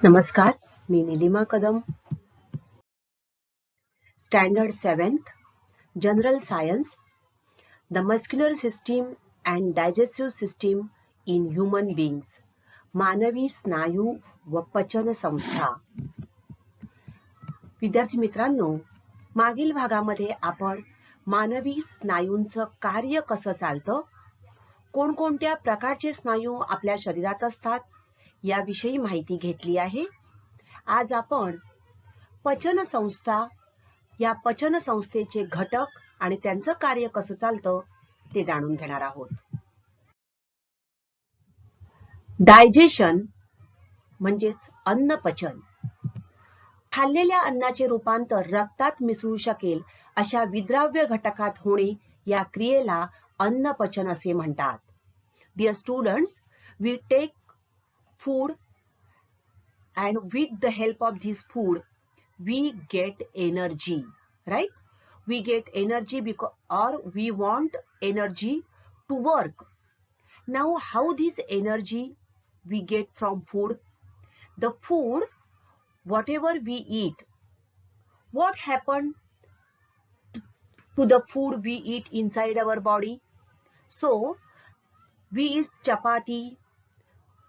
नमस्कार, मी Nilima Kadam. Standard 7th, general science, the muscular system and digestive system in human beings. मानवी स्नायू व पचन संस्था. विद्यार्थी मित्रांनो, मागील भागामध्ये आपण मानवी स्नायूंचं कार्य कसं चालतं, कोणकोणत्या प्रकारचे स्नायू आपल्या शरीरात असतात याविषयी माहिती घेतली आहे. आज आपण पचन संस्था, या पचन संस्थेचे घटक आणि त्यांचं कार्य कसं चालतं ते जाणून घेणार आहोत. डायजेशन म्हणजेच अन्न पचन. खाल्लेल्या अन्नाचे रूपांतर रक्तात मिसळू शकेल अशा विद्राव्य घटकात होणे या क्रियेला अन्न पचन असे म्हणतात. Dear students, we take food and with the help of this food we get energy, right? We get energy or we want energy to work. Now how this energy we get from food? The food, whatever we eat, what happened to the food we eat inside our body? So we eat chapati,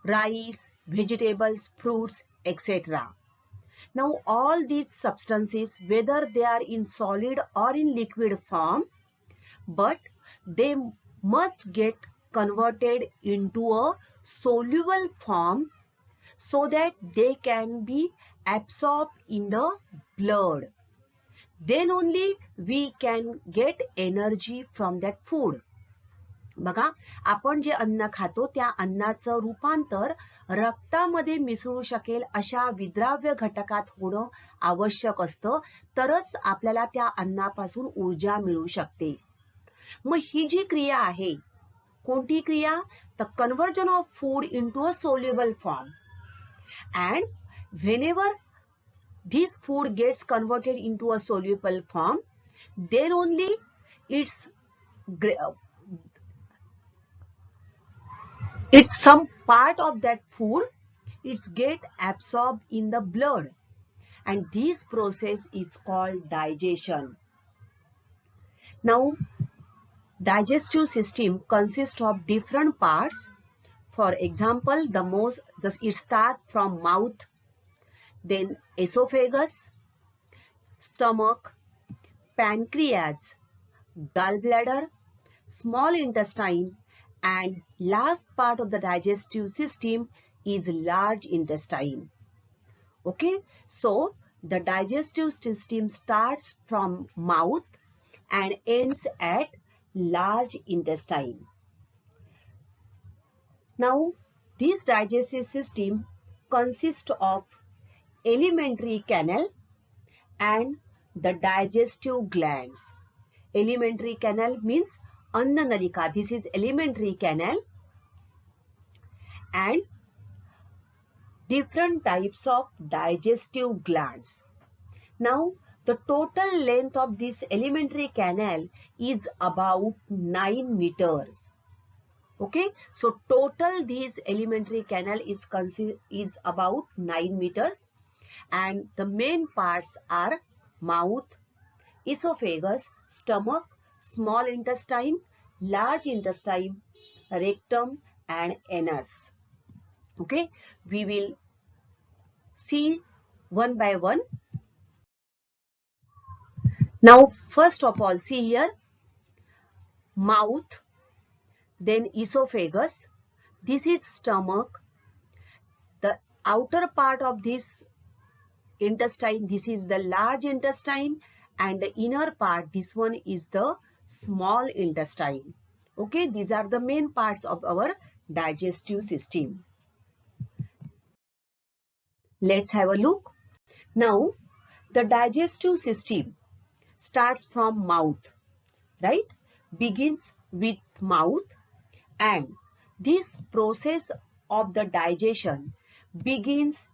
rice, vegetables, fruits, etc. Now all these substances, whether they are in solid or in liquid form, but they must get converted into a soluble form so that they can be absorbed in the blood. Then only we can get energy from that food. बघा, आपण जे अन्न खातो त्या अन्नाचं रूपांतर रक्तामध्ये मिसळू शकेल अशा विद्राव्य घटकात होणं आवश्यक असतं, तरच आपल्याला त्या अन्नापासून ऊर्जा मिळू शकते. मग ही जी क्रिया आहे, कोणती क्रिया? The conversion of food into a soluble form. And whenever this food gets converted into a soluble form, then only it's some part of that food, it's get absorbed in the blood, and this process is called digestion. Now digestive system consists of different parts. For example, it starts from mouth, then esophagus, stomach, pancreas, gallbladder, small intestine, and last part of the digestive system is large intestine. Okay, so the digestive system starts from mouth and ends at large intestine. Now this digestive system consists of alimentary canal and the digestive glands. Alimentary canal means Anna Nalika. This is alimentary canal, and different types of digestive glands. Now the total length of this alimentary canal is about 9 meters. Okay, so total this alimentary canal is about 9 meters, and the main parts are mouth, esophagus, stomach, small intestine, large intestine, rectum, and anus. Okay, we will see one by one. Now first of all, see here, mouth, then esophagus, this is stomach, the outer part of this intestine, this is the large intestine, and the inner part, this one is the small intestine. Okay, these are the main parts of our digestive system. Let's have a look. Now the digestive system starts from mouth, right? Begins with mouth, and this process of the digestion begins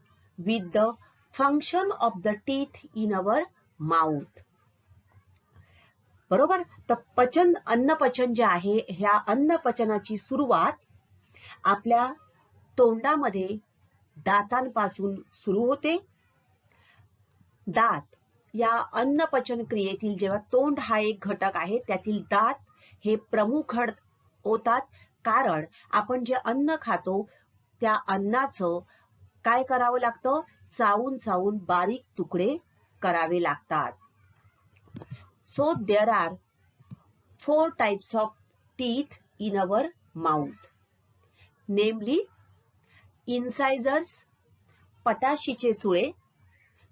with the function of the teeth in our mouth. बरोबर. तर अन्नपचन जे आहे, ह्या अन्नपचनाची सुरुवात आपल्या तोंडामध्ये दातांपासून सुरू होते. दात या अन्नपचन क्रियेतील जेव्हा तोंड हा एक घटक आहे, त्यातील दात हे प्रमुख होतात. कारण आपण जे अन्न खातो त्या अन्नाचं काय करावं लागतं, चावून चावून बारीक तुकडे करावे लागतात. So there are 4 types of teeth in our mouth, namely incisors, पटाशीचे Sule,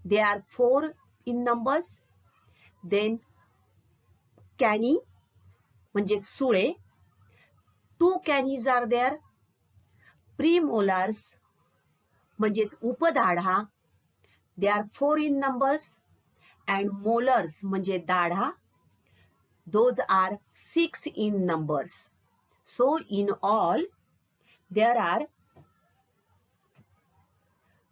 they are 4 in numbers. Then canine म्हणजे Sule, 2 canines are there. Premolars म्हणजे उपदाढा, they are 4 in numbers. And molars म्हणजे दाढा, those are 6 in numbers. So in all there are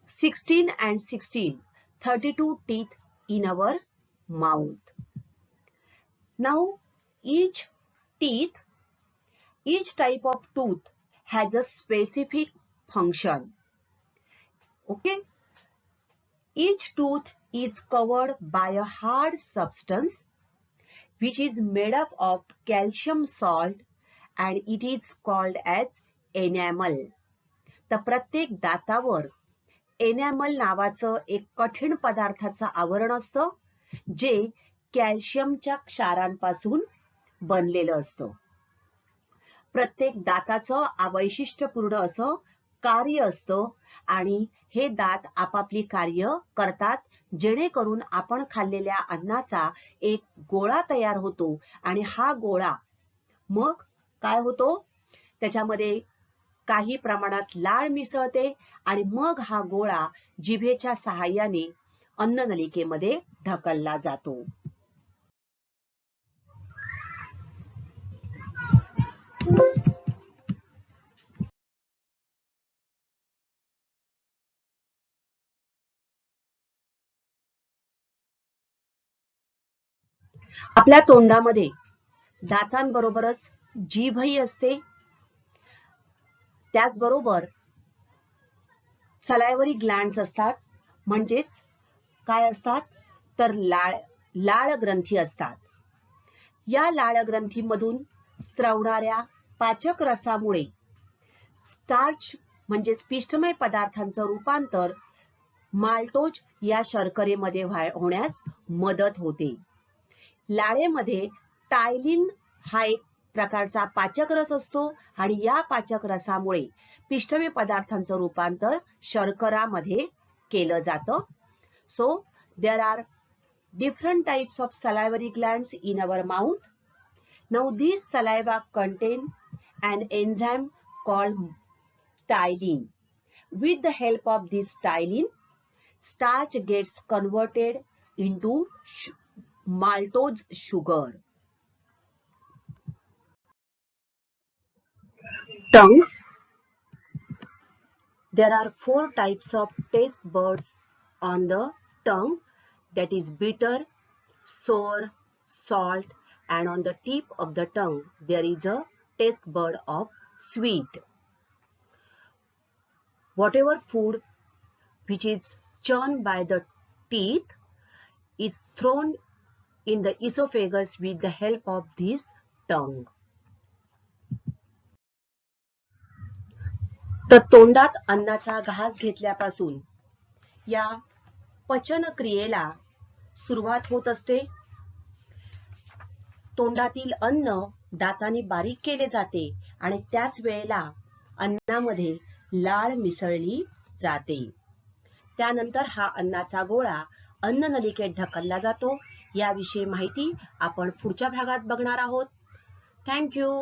16 and 16, 32 teeth in our mouth. Now each type of tooth has a specific function. Okay? Each tooth is covered by a hard substance which is made up of calcium salt and it is called as enamel. तर प्रत्येक दातावर एनॅमल नावाचं एक कठीण पदार्थाचं आवरण असतं, जे कॅल्शियमच्या क्षारांपासून बनलेलं असतं. प्रत्येक दाताचं वैशिष्ट्यपूर्ण असं कार्य असतं आणि हे दात आपापली कार्य करतात, जेणेकरून आपण खाल्लेल्या अन्नाचा एक गोळा तयार होतो आणि हा गोळा मग काय होतो, त्याच्यामध्ये काही प्रमाणात लाळ मिसळते आणि मग हा गोळा जिभेच्या सहाय्याने अन्ननलिकेमध्ये ढकलला जातो. आपल्या तोंडामध्ये दातांबरोबरच जीभही असते. त्याचबरोबर सलायवरी ग्लँड्स असतात, म्हणजेच काय असतात तर लाळ ग्रंथी असतात. या लाळ ग्रंथीमधून स्त्रवणाऱ्या पाचक रसामुळे स्टार्च म्हणजेच पिष्टमय पदार्थांचं रूपांतर माल्टोज या शर्करेमध्ये होण्यास मदत होते. लाळेमध्ये टायलिन हा एक प्रकारचा पाचक रस असतो आणि या पाचक रसामुळे पिष्टमय पदार्थांचं रूपांतर शर्करामध्ये केलं जातं. So there are different types of salivary glands in our mouth. Now these saliva contain an enzyme called ptyalin. With the help of this ptyalin, starch gets converted into maltose sugar. Tongue. There are 4 types of taste buds on the tongue, that is bitter, sour, salt, and on the tip of the tongue there is a taste bud of sweet. Whatever food which is churned by the teeth is thrown in the esophagus with the help of this tongue. तर तोंडात अन्नाचा घास घेतल्यापासून या पचन क्रियेला सुरुवात होत असते. तोंडातील अन्न दाताने बारीक केले जाते आणि त्याच वेळेला अन्नामध्ये लाळ मिसळली जाते. त्यानंतर हा अन्नाचा गोळा अन्ननलिकेत ढकलला जातो. याविषयी माहिती आपण पुढच्या भागात बघणार आहोत. Thank you.